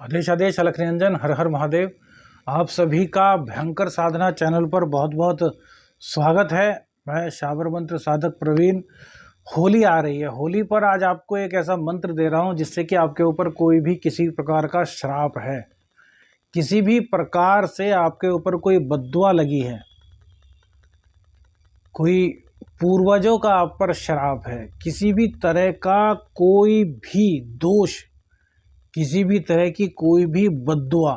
आदेश आदेश अलख निरंजन हर हर महादेव। आप सभी का भयंकर साधना चैनल पर बहुत बहुत स्वागत है। मैं शाबर मंत्र साधक प्रवीण। होली आ रही है, होली पर आज आपको एक ऐसा मंत्र दे रहा हूं जिससे कि आपके ऊपर कोई भी किसी प्रकार का श्राप है, किसी भी प्रकार से आपके ऊपर कोई बद्दुआ लगी है, कोई पूर्वजों का आप पर श्राप है, किसी भी तरह का कोई भी दोष, किसी भी तरह की कोई भी बद्दुआ,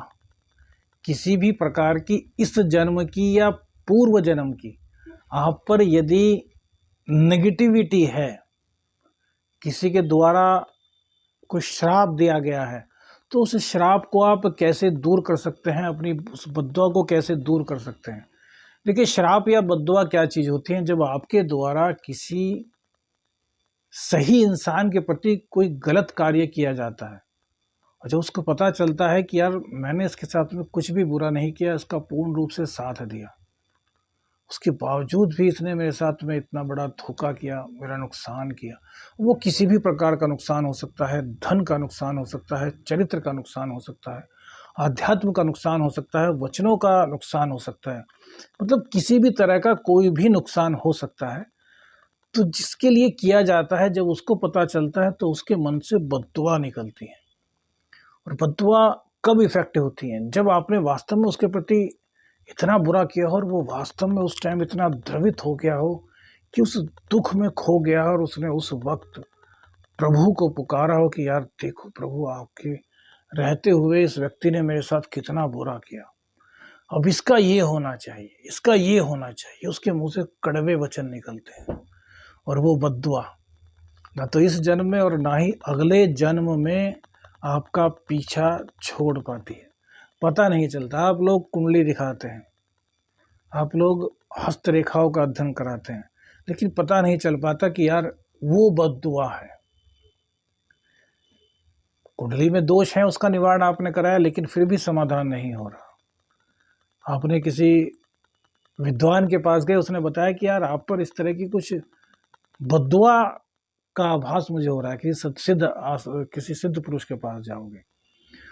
किसी भी प्रकार की इस जन्म की या पूर्व जन्म की आप पर यदि नेगेटिविटी है, किसी के द्वारा कोई श्राप दिया गया है, तो उस श्राप को आप कैसे दूर कर सकते हैं, अपनी उस बद्दुआ को कैसे दूर कर सकते हैं। देखिए, श्राप या बद्दुआ क्या चीज़ होती है? जब आपके द्वारा किसी सही इंसान के प्रति कोई गलत कार्य किया जाता है और जब उसको पता चलता है कि यार मैंने इसके साथ में कुछ भी बुरा नहीं किया, इसका पूर्ण रूप से साथ दिया, उसके बावजूद भी इसने मेरे साथ में इतना बड़ा धोखा किया, मेरा नुकसान किया। वो किसी भी प्रकार का नुकसान हो सकता है, धन का नुकसान हो सकता है, चरित्र का नुकसान हो सकता है, आध्यात्म का नुकसान हो सकता है, वचनों का नुकसान हो सकता है, मतलब किसी भी तरह का कोई भी नुकसान हो सकता है। तो जिसके लिए किया जाता है, जब उसको पता चलता है तो उसके मन से बद्दुआ निकलती है। और बद्दुआ कब इफेक्टिव होती हैं? जब आपने वास्तव में उसके प्रति इतना बुरा किया हो और वो वास्तव में उस टाइम इतना द्रवित हो गया हो कि उस दुख में खो गया और उसने उस वक्त प्रभु को पुकारा हो कि यार देखो प्रभु, आपके रहते हुए इस व्यक्ति ने मेरे साथ कितना बुरा किया, अब इसका ये होना चाहिए, इसका ये होना चाहिए। उसके मुंह से कड़वे वचन निकलते हैं और वो बद्दुआ ना तो इस जन्म में और ना ही अगले जन्म में आपका पीछा छोड़ पाती है। पता नहीं चलता। आप लोग कुंडली दिखाते हैं, आप लोग हस्तरेखाओं का अध्ययन कराते हैं, लेकिन पता नहीं चल पाता कि यार वो बद्दुआ है। कुंडली में दोष है, उसका निवारण आपने कराया, लेकिन फिर भी समाधान नहीं हो रहा। आपने किसी विद्वान के पास गए, उसने बताया कि यार आप पर इस तरह की कुछ बद्दुआ का आभास मुझे हो रहा है कि किसी सिद्ध पुरुष के पास जाओगे,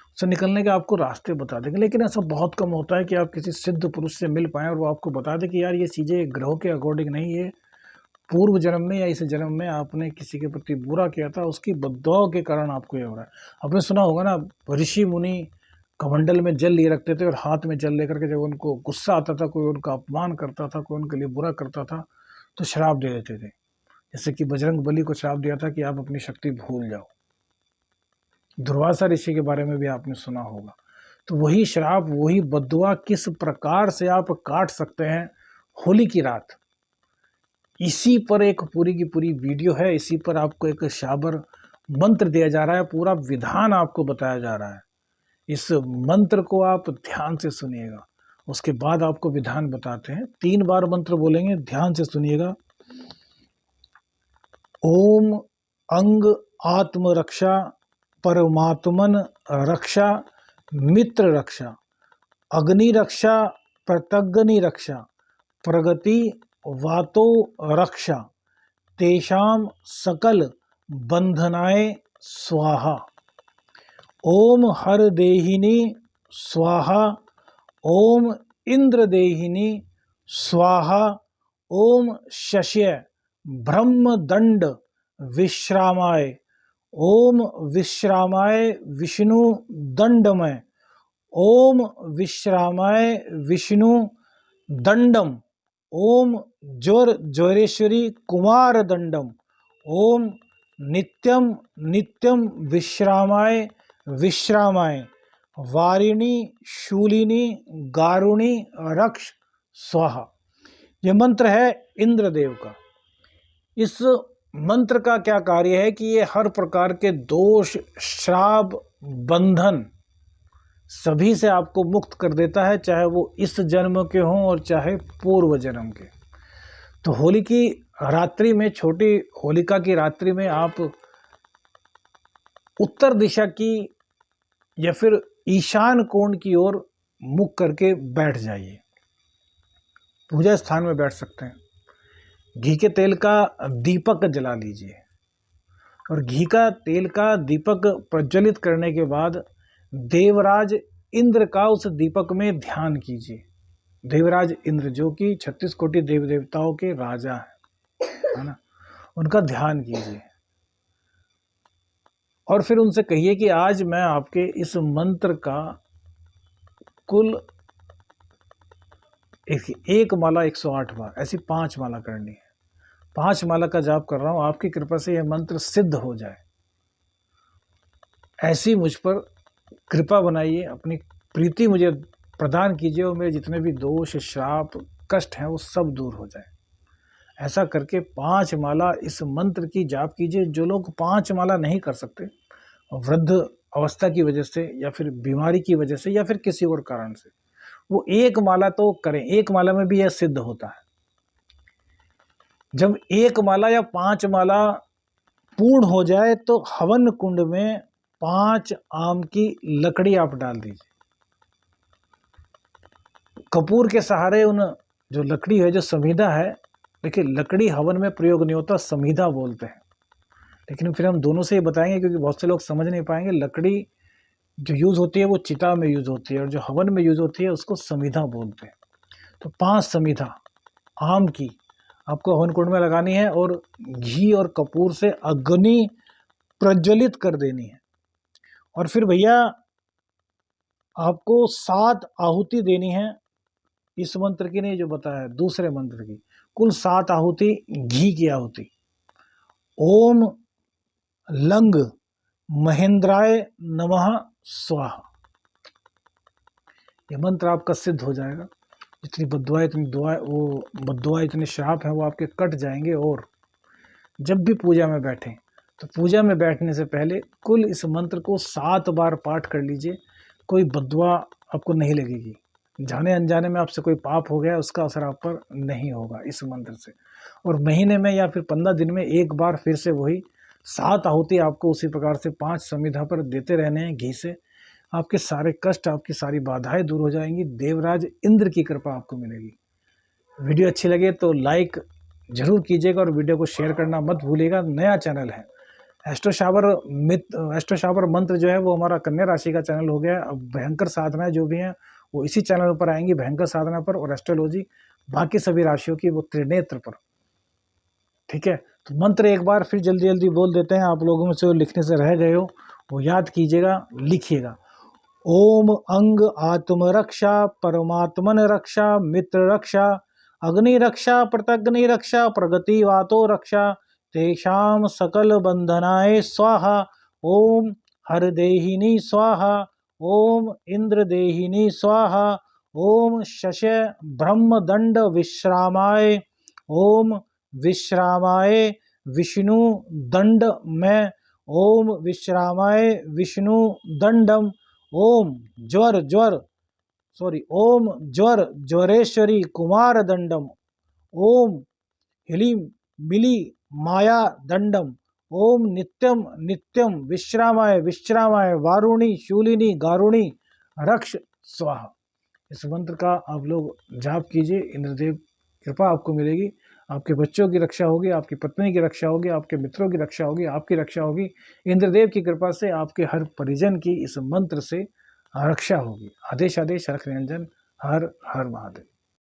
उससे निकलने के आपको रास्ते बता देंगे। लेकिन ऐसा बहुत कम होता है कि आप किसी सिद्ध पुरुष से मिल पाएँ और वो आपको बता दे कि यार ये चीज़ें ग्रहों के अकॉर्डिंग नहीं है, पूर्व जन्म में या इस जन्म में आपने किसी के प्रति बुरा किया था, उसकी बद्दुआ के कारण आपको ये हो रहा है। आपने सुना होगा ना, ऋषि मुनि कमंडल में जल लिए रखते थे और हाथ में जल लेकर के जब उनको गुस्सा आता था, कोई उनका अपमान करता था, कोई उनके लिए बुरा करता था, तो श्राप दे देते थे। जैसे कि बजरंग बली को श्राप दिया था कि आप अपनी शक्ति भूल जाओ। दुर्वासा ऋषि के बारे में भी आपने सुना होगा। तो वही श्राप, वही बद्दुआ किस प्रकार से आप काट सकते हैं होली की रात, इसी पर एक पूरी की पूरी वीडियो है। इसी पर आपको एक शाबर मंत्र दिया जा रहा है, पूरा विधान आपको बताया जा रहा है। इस मंत्र को आप ध्यान से सुनिएगा, उसके बाद आपको विधान बताते हैं। 3 बार मंत्र बोलेंगे, ध्यान से सुनिएगा। ओम अंग आत्म रक्षा, परमात्मन रक्षा, मित्र रक्षा, अग्नि रक्षा, प्रत्यग्नि रक्षा, प्रगति वातो रक्षा, तेषाम सकल बंधनाय स्वाहा। ओम हर देहिनी स्वाहा, ओम इंद्र देहिनी स्वाहा, ओम शस्य ब्रह्मदंड विश्रामाय, ओम विश्रामाय विष्णु दंडमय, ओम विश्रामाय विष्णु दंडम, ओम ज्वरेश्वरी कुमार दंडम, ओम नित्यम नित्यम विश्रामाय विश्रामाय, वारिणी शूलिनी गारुणी रक्ष स्वाहा। यह मंत्र है इंद्रदेव का। इस मंत्र का क्या कार्य है कि ये हर प्रकार के दोष, श्राप, बंधन सभी से आपको मुक्त कर देता है, चाहे वो इस जन्म के हों और चाहे पूर्व जन्म के। तो होली की रात्रि में, छोटी होलिका की रात्रि में आप उत्तर दिशा की या फिर ईशान कोण की ओर मुख करके बैठ जाइए। पूजा स्थान में बैठ सकते हैं। घी के तेल का दीपक जला लीजिए और घी का तेल का दीपक प्रज्वलित करने के बाद देवराज इंद्र का उस दीपक में ध्यान कीजिए। देवराज इंद्र जो कि 36 कोटि देव देवताओं के राजा है ना, उनका ध्यान कीजिए और फिर उनसे कहिए कि आज मैं आपके इस मंत्र का कुल एक माला 108 बार, ऐसी 5 माला करनी है। 5 माला का जाप कर रहा हूं, आपकी कृपा से यह मंत्र सिद्ध हो जाए, ऐसी मुझ पर कृपा बनाइए, अपनी प्रीति मुझे प्रदान कीजिए और मेरे जितने भी दोष श्राप कष्ट हैं वो सब दूर हो जाए। ऐसा करके 5 माला इस मंत्र की जाप कीजिए। जो लोग 5 माला नहीं कर सकते, वृद्ध अवस्था की वजह से या फिर बीमारी की वजह से या फिर किसी और कारण से, वो 1 माला तो करें। 1 माला में भी यह सिद्ध होता है। जब 1 माला या 5 माला पूर्ण हो जाए तो हवन कुंड में 5 आम की लकड़ी आप डाल दीजिए। कपूर के सहारे उन जो लकड़ी है, जो समीधा है, देखिए लकड़ी हवन में प्रयोग नहीं होता, समीधा बोलते हैं। लेकिन फिर हम दोनों से ही बताएंगे क्योंकि बहुत से लोग समझ नहीं पाएंगे। लकड़ी जो यूज होती है वो चिता में यूज होती है और जो हवन में यूज होती है उसको समीधा बोलते हैं। तो 5 समीधा आम की आपको हवन कुंड में लगानी है और घी और कपूर से अग्नि प्रज्वलित कर देनी है। और फिर भैया आपको 7 आहुति देनी है। इस मंत्र की नहीं, जो बताया दूसरे मंत्र की, कुल 7 आहुति घी की आहुति। ओम लंग महेंद्राय नमः स्वाहा, यह मंत्र आपका सिद्ध हो जाएगा। जितनी बद्दुआएं, इतनी दुआएं, वो बद्दुआएं, इतने श्राप हैं वो आपके कट जाएंगे। और जब भी पूजा में बैठें तो पूजा में बैठने से पहले कुल इस मंत्र को 7 बार पाठ कर लीजिए। कोई बद्दुआ आपको नहीं लगेगी। जाने अनजाने में आपसे कोई पाप हो गया, उसका असर आप पर नहीं होगा इस मंत्र से। और महीने में या फिर 15 दिन में एक बार फिर से वही 7 आहुति आपको उसी प्रकार से 5 समिधा पर देते रहने हैं घी से। आपके सारे कष्ट, आपकी सारी बाधाएं दूर हो जाएंगी। देवराज इंद्र की कृपा आपको मिलेगी। वीडियो अच्छी लगे तो लाइक जरूर कीजिएगा और वीडियो को शेयर करना मत भूलिएगा। नया चैनल है एस्ट्रो शावर मंत्र जो है वो हमारा कन्या राशि का चैनल हो गया है। अब भयंकर साधनाएं जो भी हैं वो इसी चैनल पर आएंगी, भयंकर साधना पर, और एस्ट्रोलॉजी बाकी सभी राशियों की वो त्रिनेत्र पर। ठीक है, तो मंत्र एक बार फिर जल्दी जल्दी बोल देते हैं। आप लोगों में से लिखने से रह गए हो वो याद कीजिएगा, लिखिएगा। ओम अंग आत्म रक्षा, परमात्मन रक्षा, मित्र रक्षा, अग्नि रक्षा, प्रतग्नि रक्षा, प्रगति वातो रक्षा, तेषाम सकल बंधनाय स्वाहा। ओम हर देहिनी स्वाहा, ओम इंद्र देहिनी स्वाहा, ओम शश ब्रह्म दंड विश्रामाय, ओम विश्रामाय विष्णु दंड में, ओम विश्रामाय विष्णु दंडम, ओम ज्वर ओम ज्वरेश्वरी कुमार दंडम, ओम हिलिम मिली माया दंडम, ओम नित्यम नित्यम विश्रामाय वारुणी शूलिनी गारुणी रक्ष स्वाहा। इस मंत्र का आप लोग जाप कीजिए, इंद्रदेव कृपा आपको मिलेगी। आपके बच्चों की रक्षा होगी, आपकी पत्नी की रक्षा होगी, आपके मित्रों की रक्षा होगी, आपकी रक्षा होगी। इंद्रदेव की कृपा से आपके हर परिजन की इस मंत्र से रक्षा होगी। आदेश आदेश रख निरंजन। हर हर महादेव।